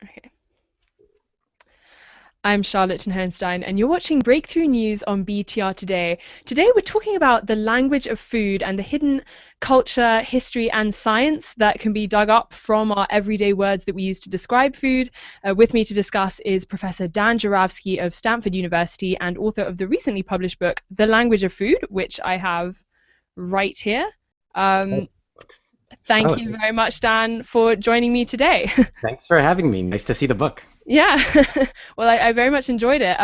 Okay. I'm Charlotte Hohenstein, and you're watching Breakthrough News on BTR Today. Today, we're talking about the language of food and the hidden culture, history, and science that can be dug up from our everyday words that we use to describe food. With me to discuss is Professor Dan Jarowski of Stanford University and author of the recently published book, The Language of Food, which I have right here. Um, Thank Charlotte, you very much, Dan, for joining me today. thanks for having me. Nice to see the book. Yeah, well, I very much enjoyed it.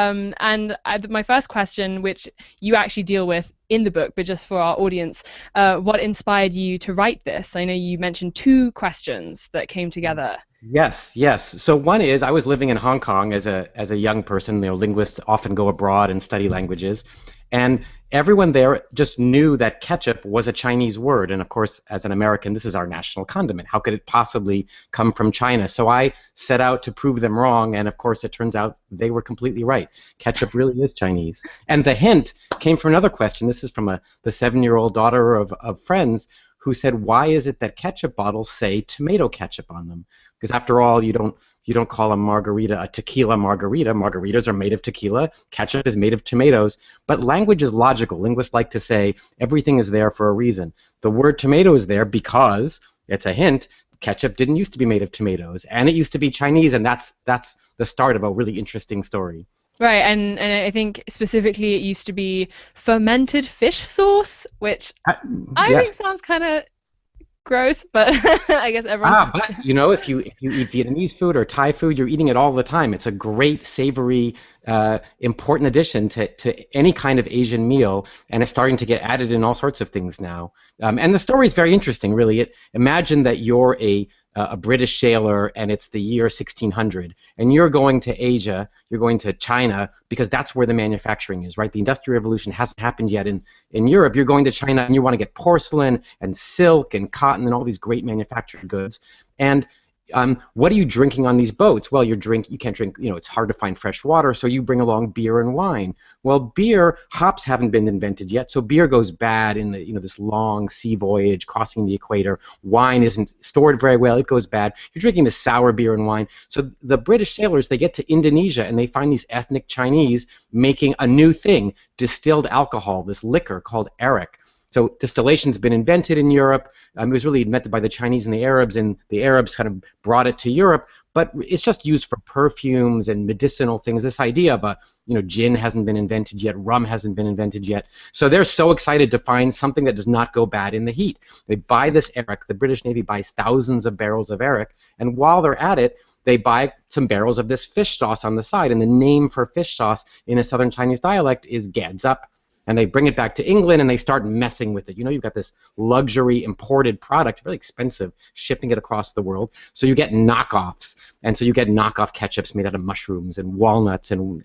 My first question, which you actually deal with in the book, but just for our audience, what inspired you to write this? I know you mentioned two questions that came together. Yes, yes. So one is I was living in Hong Kong as a young person. Linguists often go abroad and study languages, and everyone there just knew that ketchup was a Chinese word. And of course, as an American, this is our national condiment. How could it possibly come from China? So I set out to prove them wrong, and of course, it turns out they were completely right. Ketchup really is Chinese. And the hint came from another question. This is from the 7-year-old daughter of friends who said, "Why is it that ketchup bottles say tomato ketchup on them?" Because after all, you don't call a margarita a tequila margarita. Margaritas are made of tequila. Ketchup is made of tomatoes. But language is logical. Linguists like to say everything is there for a reason. The word tomato is there because it's a hint. Ketchup didn't used to be made of tomatoes, and it used to be Chinese, and that's the start of a really interesting story. Right, and I think specifically it used to be fermented fish sauce, which Uh, I think yes. sounds kind of gross, but I guess everyone. But if you eat Vietnamese food or Thai food, you're eating it all the time. It's a great savory, important addition to any kind of Asian meal, and it's starting to get added in all sorts of things now. And the story is very interesting, really. Imagine that you're a British sailor, and it's the year 1600, and you're going to Asia, you're going to China, because that's where the manufacturing is, right? The Industrial Revolution hasn't happened yet in Europe. You're going to China, and you want to get porcelain and silk and cotton and all these great manufactured goods. And what are you drinking on these boats? Well, you can't drink, it's hard to find fresh water, so you bring along beer and wine. Well, hops haven't been invented yet, so beer goes bad in this long sea voyage crossing the equator. Wine isn't stored very well, it goes bad. You're drinking this sour beer and wine. So the British sailors, they get to Indonesia and they find these ethnic Chinese making a new thing, distilled alcohol, this liquor called arak. So distillation's been invented in Europe. It was really invented by the Chinese and the Arabs kind of brought it to Europe. But it's just used for perfumes and medicinal things. This idea of gin hasn't been invented yet, rum hasn't been invented yet. So they're so excited to find something that does not go bad in the heat. They buy this arak. The British Navy buys thousands of barrels of arak, and while they're at it, they buy some barrels of this fish sauce on the side. And the name for fish sauce in a southern Chinese dialect is gadzup. And they bring it back to England and they start messing with it. You've got this luxury imported product, really expensive, shipping it across the world. So you get knockoffs. And so you get knockoff ketchups made out of mushrooms and walnuts, and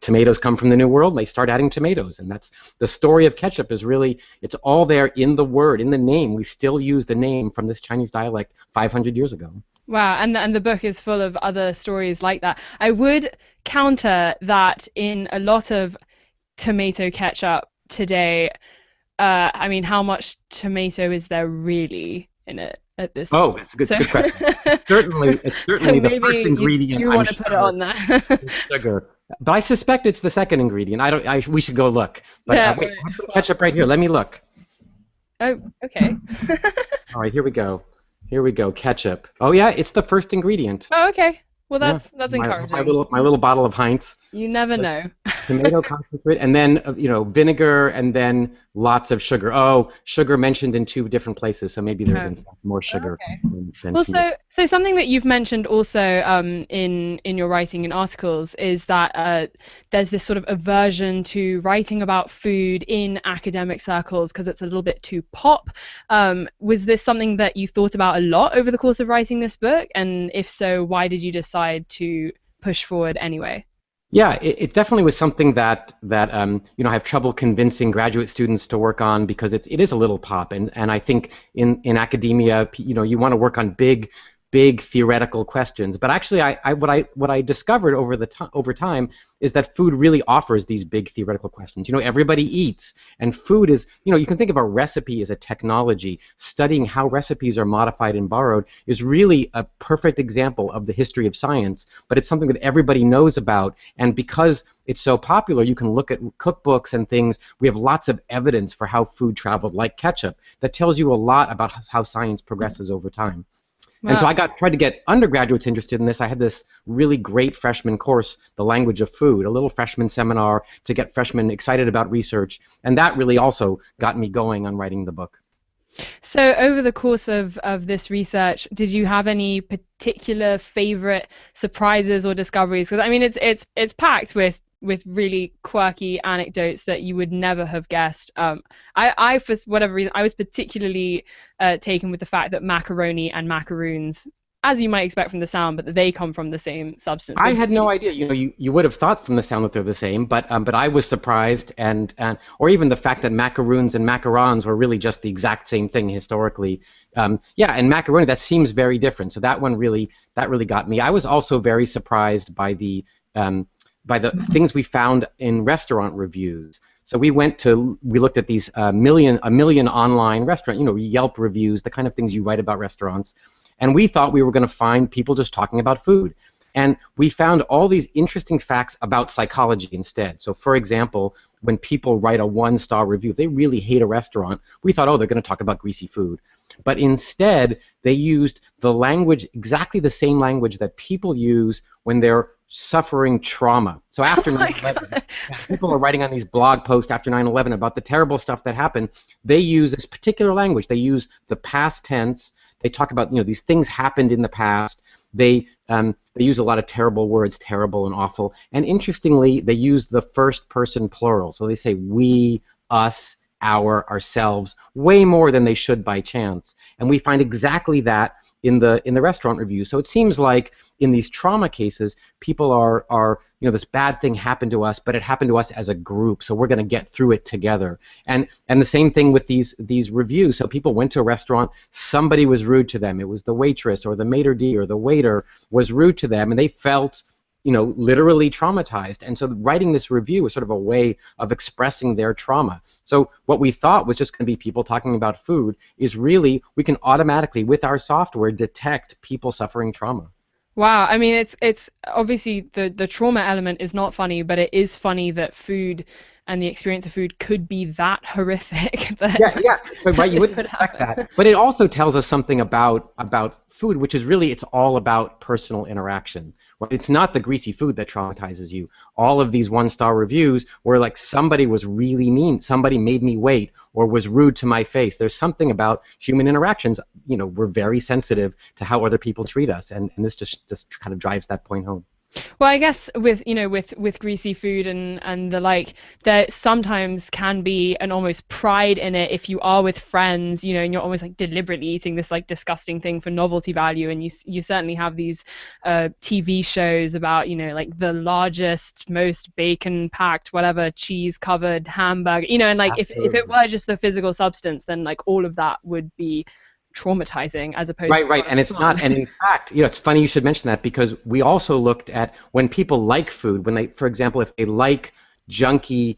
tomatoes come from the New World, and they start adding tomatoes. And that's the story of ketchup. Is really, it's all there in the word, in the name. We still use the name from this Chinese dialect 500 years ago. Wow, and the book is full of other stories like that. I would counter that in a lot of tomato ketchup today. I mean, how much tomato is there really in it at this Oh, point? it's a good question. It's certainly the first Maybe you ingredient, do I'm want to put it sure, on there. is sugar. But I suspect it's the second ingredient. I don't. We should go look. But Yeah, wait, right. I have some ketchup right here. Let me look. Oh, okay. All right, here we go. Here we go. Ketchup. Oh yeah, it's the first ingredient. Oh, okay. Well, Yeah, that's my encouraging. little bottle of Heinz. You never know. Tomato concentrate, and then vinegar, and then lots of sugar. Oh, sugar mentioned in two different places, so maybe there's Oh, in fact more sugar okay. than Well, tomato. so something that you've mentioned also in your writing in articles is that there's this sort of aversion to writing about food in academic circles because it's a little bit too pop. Was this something that you thought about a lot over the course of writing this book? And if so, why did you decide to push forward anyway? Yeah, it definitely was something that I have trouble convincing graduate students to work on because it is a little pop, and I think in academia, you want to work on big big theoretical questions. But actually, what I discovered over time is that food really offers these big theoretical questions. You know, everybody eats, and food is, you know, you can think of a recipe as a technology. Studying how recipes are modified and borrowed is really a perfect example of the history of science, but it's something that everybody knows about. And because it's so popular, you can look at cookbooks and things. We have lots of evidence for how food traveled, like ketchup, that tells you a lot about how science progresses over time. And so Wow. I tried to get undergraduates interested in this. I had this really great freshman course, The Language of Food, a little freshman seminar to get freshmen excited about research. And that really also got me going on writing the book. So over the course of this research, did you have any particular favorite surprises or discoveries? Because I mean, it's packed with really quirky anecdotes that you would never have guessed. I for whatever reason, I was particularly taken with the fact that macaroni and macaroons, as you might expect from the sound, but that they come from the same substance. I What had did no you? idea. You know, you would have thought from the sound that they're the same, but I was surprised, and or even the fact that macaroons and macarons were really just the exact same thing historically. Yeah, and macaroni, that seems very different. So that really got me. I was also very surprised um, by the things we found in restaurant reviews. So we looked at these a million online restaurant, you know, Yelp reviews, the kind of things you write about restaurants, and we thought we were going to find people just talking about food. And we found all these interesting facts about psychology instead. So, for example, when people write a one-star review, if they really hate a restaurant, we thought, oh, they're going to talk about greasy food. But instead, they used the language, exactly the same language that people use when they're suffering trauma. So Oh after my 9/11, God. people are writing on these blog posts after 9/11 about the terrible stuff that happened. They use this particular language. They use the past tense. They talk about, you know, these things happened in the past. They use a lot of terrible words, terrible and awful. And interestingly, they use the first person plural. So they say we, us, our, ourselves, way more than they should by chance. And we find exactly that in the restaurant review. So it seems like in these trauma cases, people are you know, this bad thing happened to us, but it happened to us as a group, so we're going to get through it together. And the same thing with these reviews. So people went to a restaurant, somebody was rude to them. It was the waitress or the maitre d' or the waiter was rude to them, and they felt, you know, literally traumatized. And so writing this review was sort of a way of expressing their trauma. So what we thought was just going to be people talking about food is really, we can automatically, with our software, detect people suffering trauma. Wow, I mean it's obviously the trauma element is not funny, but it is funny that food and the experience of food could be that horrific Yeah, that yeah. So right, you this wouldn't would expect happen. that, but it also tells us something about food, which is really, it's all about personal interaction. Right? It's not the greasy food that traumatizes you. All of these one-star reviews were like somebody was really mean, somebody made me wait, or was rude to my face. There's something about human interactions. You know, we're very sensitive to how other people treat us, and this just kind of drives that point home. Well, I guess with with greasy food and the like, there sometimes can be an almost pride in it if you are with friends, you know, and you're almost like deliberately eating this like disgusting thing for novelty value. And you certainly have these TV shows about, you know, like the largest, most bacon-packed, whatever, cheese-covered hamburger, you know, and like if it Absolutely. were just the physical substance, then like all of that would be traumatizing as opposed to Right, a right. lot of And it's not, fun. and in fact, you know, it's funny you should mention that because we also looked at when people like food, when they, for example, if they like junky,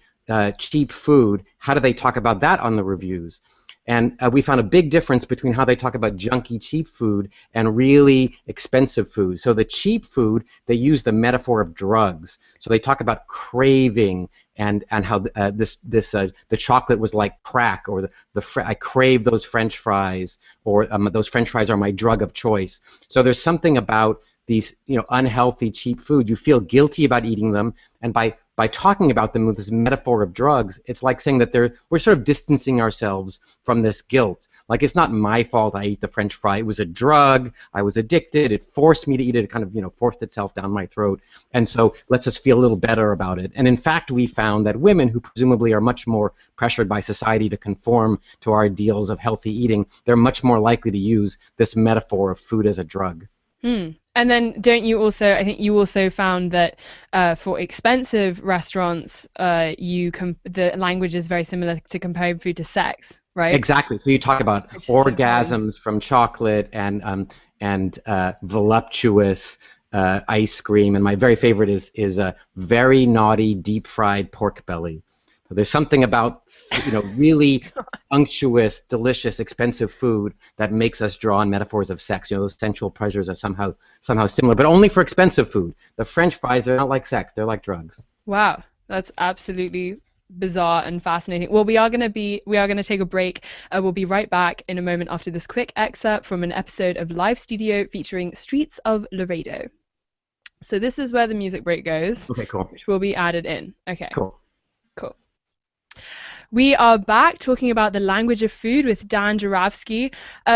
cheap food, how do they talk about that on the reviews? And we found a big difference between how they talk about junky, cheap food and really expensive food. So the cheap food, they use the metaphor of drugs. So they talk about craving and how the chocolate was like crack, or I crave those French fries, or those French fries are my drug of choice. So there's something about these, you know, unhealthy, cheap food. You feel guilty about eating them, and by talking about them with this metaphor of drugs, it's like saying that we're sort of distancing ourselves from this guilt. Like, it's not my fault I ate the French fry. It was a drug. I was addicted. It forced me to eat it. It kind of, you know, forced itself down my throat. And so let's just feel a little better about it. And in fact, we found that women who presumably are much more pressured by society to conform to our ideals of healthy eating, they're much more likely to use this metaphor of food as a drug. Hmm. And then don't you also, I think you also found that for expensive restaurants, the language is very similar to comparing food to sex. right? Exactly. So you talk about Which is so funny. orgasms from chocolate and voluptuous ice cream, and my very favorite is a very naughty deep fried pork belly. So there's something about really unctuous, delicious, expensive food that makes us draw on metaphors of sex. Those sensual pleasures are somehow similar, but only for expensive food. The French fries, they're not like sex; they're like drugs. Wow, that's absolutely bizarre and fascinating. Well, we are going to take a break. We'll be right back in a moment after this quick excerpt from an episode of Live Studio featuring Streets of Laredo. So this is where the music break goes, Okay, cool, which will be added in. Okay, cool. cool. We are back talking about the language of food with Dan Jarabski.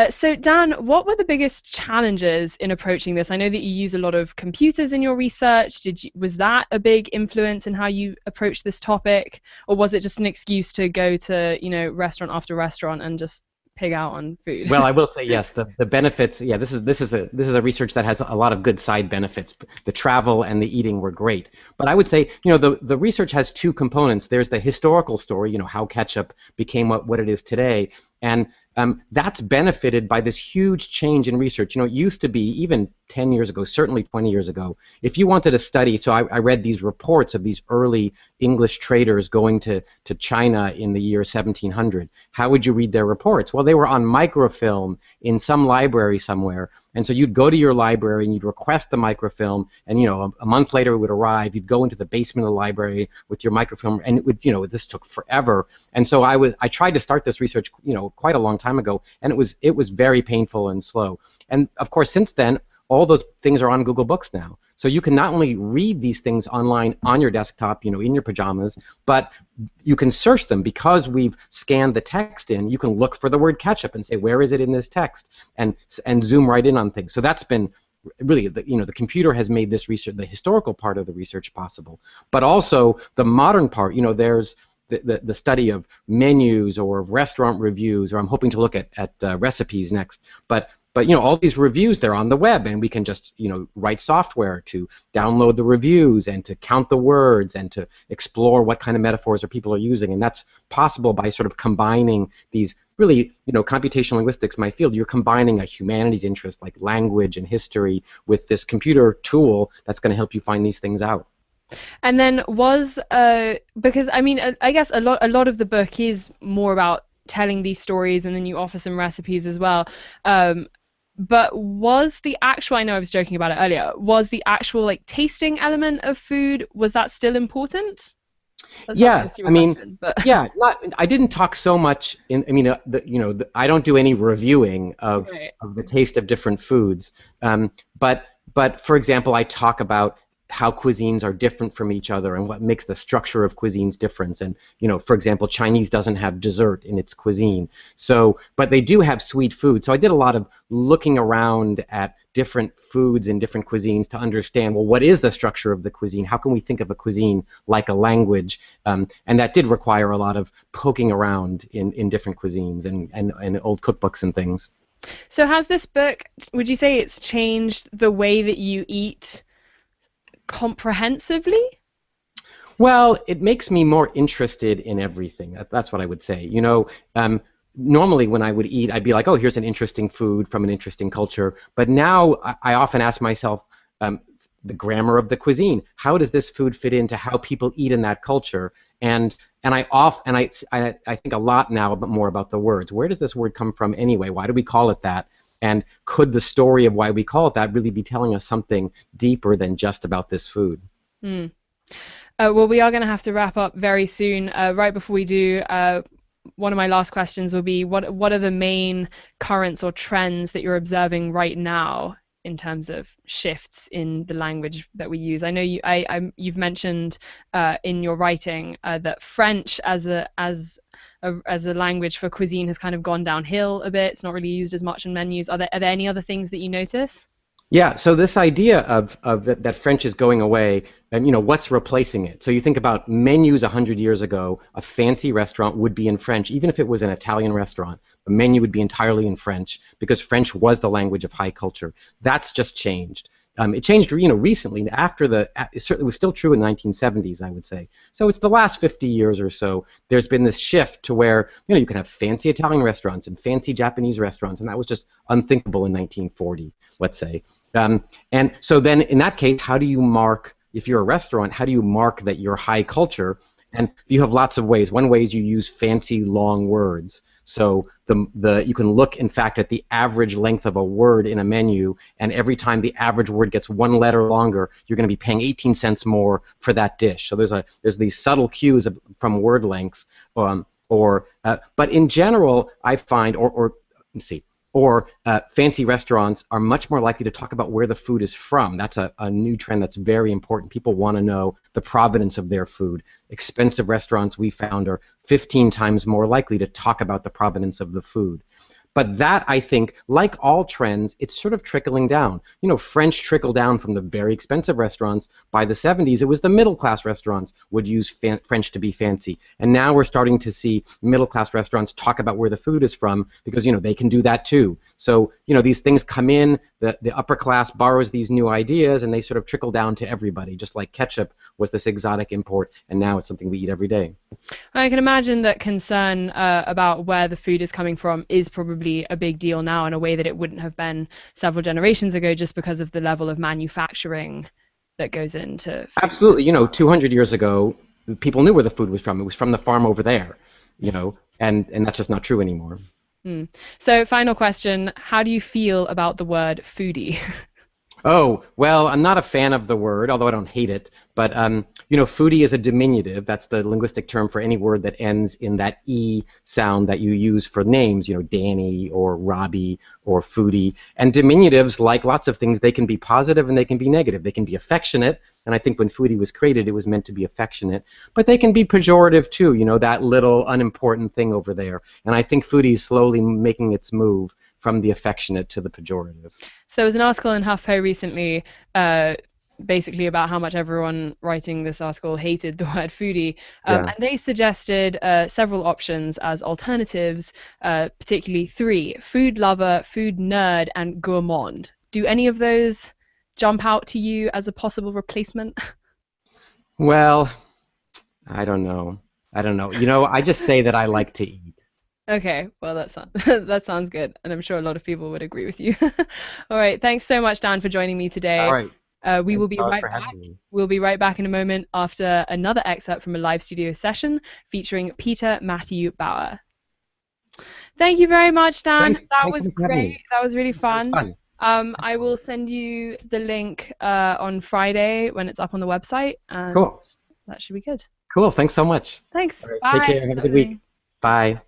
So, Dan, what were the biggest challenges in approaching this? I know that you use a lot of computers in your research. Was that a big influence in how you approach this topic, or was it just an excuse to go to, restaurant after restaurant and just pig out on food? Well, I will say yes. The benefits. Yeah, this is a research that has a lot of good side benefits. The travel and the eating were great, but I would say the research has two components. There's the historical story. How ketchup became what it is today, and that's benefited by this huge change in research. It used to be, even 10 years ago, certainly 20 years ago, if you wanted to study, so I read these reports of these early English traders going to China in the year 1700. How would you read their reports? Well, they were on microfilm in some library somewhere. And so you'd go to your library and you'd request the microfilm, and a month later it would arrive. You'd go into the basement of the library with your microfilm, and it would, this took forever. And so I tried to start this research, quite a long time ago, and it was very painful and slow. And of course, since then, all those things are on Google Books now. So you can not only read these things online on your desktop, in your pajamas, but you can search them because we've scanned the text in. You can look for the word ketchup and say, where is it in this text? And zoom right in on things. So that's been really, the computer has made this research, the historical part of the research, possible. But also the modern part, there's the study of menus or of restaurant reviews, or I'm hoping to look at recipes next. But all these reviews, they're on the web, and we can just write software to download the reviews and to count the words and to explore what kind of metaphors or people are using, and that's possible by sort of combining these really, computational linguistics, my field. You're combining a humanities interest like language and history with this computer tool that's going to help you find these things out. And then because I mean, I guess a lot of the book is more about telling these stories, and then you offer some recipes as well. But was the actual, I know I was joking about it earlier, was the actual like tasting element of food, was that still important? That's not Yeah, supposed to be I a mean, question, but yeah, I didn't talk so much I don't do any reviewing right. of the taste of different foods. But for example, I talk about how cuisines are different from each other and what makes the structure of cuisines different. And for example, Chinese doesn't have dessert in its cuisine. So, but they do have sweet food. So I did a lot of looking around at different foods and different cuisines to understand, well, what is the structure of the cuisine? How can we think of a cuisine like a language? And that did require a lot of poking around in different cuisines and old cookbooks and things. So has this book, would you say it's changed the way that you eat comprehensively? Well, it makes me more interested in everything. That's what I would say. Normally when I would eat, I'd be like, oh, here's an interesting food from an interesting culture. But now I often ask myself, the grammar of the cuisine. How does this food fit into how people eat in that culture? I think a lot now more about the words. Where does this word come from anyway? Why do we call it that? And could the story of why we call it that really be telling us something deeper than just about this food? Hmm. Well, we are going to have to wrap up very soon. Right before we do, one of my last questions will be, what are the main currents or trends that you're observing right now in terms of shifts in the language that we use? I know you've mentioned in your writing that French as a language for cuisine has kind of gone downhill a bit. It's not really used as much in menus. Are there any other things that you notice? Yeah, so this idea of that French is going away, and what's replacing it? So you think about menus 100 years ago, a fancy restaurant would be in French, even if it was an Italian restaurant. The menu would be entirely in French because French was the language of high culture. That's just changed. It changed, recently after it certainly was still true in the 1970s, I would say. So it's the last 50 years or so. There's been this shift to where, you can have fancy Italian restaurants and fancy Japanese restaurants, and that was just unthinkable in 1940, let's say. And so then in that case, how do you mark, if you're a restaurant, how do you mark that you're high culture? And you have lots of ways. One way is you use fancy long words. So you can look, in fact, at the average length of a word in a menu, and every time the average word gets one letter longer, you're going to be paying 18 cents more for that dish. So there's these subtle cues from word length, but in general, I find, let's see, fancy restaurants are much more likely to talk about where the food is from. That's a new trend that's very important. People want to know the provenance of their food. Expensive restaurants, we found, are 15 times more likely to talk about the provenance of the food. But that, I think, like all trends, it's sort of trickling down. French trickled down from the very expensive restaurants. By the 70s, it was the middle-class restaurants would use French to be fancy. And now we're starting to see middle-class restaurants talk about where the food is from because, they can do that too. So, these things come in, the upper class borrows these new ideas, and they sort of trickle down to everybody, just like ketchup was this exotic import, and now it's something we eat every day. I can imagine that concern about where the food is coming from is probably a big deal now in a way that it wouldn't have been several generations ago, just because of the level of manufacturing that goes into food. Absolutely. 200 years ago, people knew where the food was from. It was from the farm over there, and that's just not true anymore. So, final question, how do you feel about the word foodie? Oh, well, I'm not a fan of the word, although I don't hate it. But, foodie is a diminutive. That's the linguistic term for any word that ends in that E sound that you use for names, Danny or Robbie or foodie. And diminutives, like lots of things, they can be positive and they can be negative. They can be affectionate. And I think when foodie was created, it was meant to be affectionate. But they can be pejorative, too, that little unimportant thing over there. And I think foodie is slowly making its move from the affectionate to the pejorative. So there was an article in HuffPo recently basically about how much everyone writing this article hated the word foodie. Yeah. And they suggested several options as alternatives, particularly three: food lover, food nerd, and gourmand. Do any of those jump out to you as a possible replacement? Well, I don't know. I just say that I like to eat. Okay, well that sounds good, and I'm sure a lot of people would agree with you. All right, thanks so much, Dan, for joining me All today. right. We Thanks will be a lot right for back. having me. We'll be right back in a moment after another excerpt from a live studio session featuring Peter Matthew Bauer. Thank you very much, Dan. Thanks. That Thanks so was much for having great. me. That was really That was fun. fun. I will send you the link on Friday when it's up on the website, and Cool. that should be good. Cool. Thanks so much. Thanks. All right. Take Bye. care. Have a good week. Bye.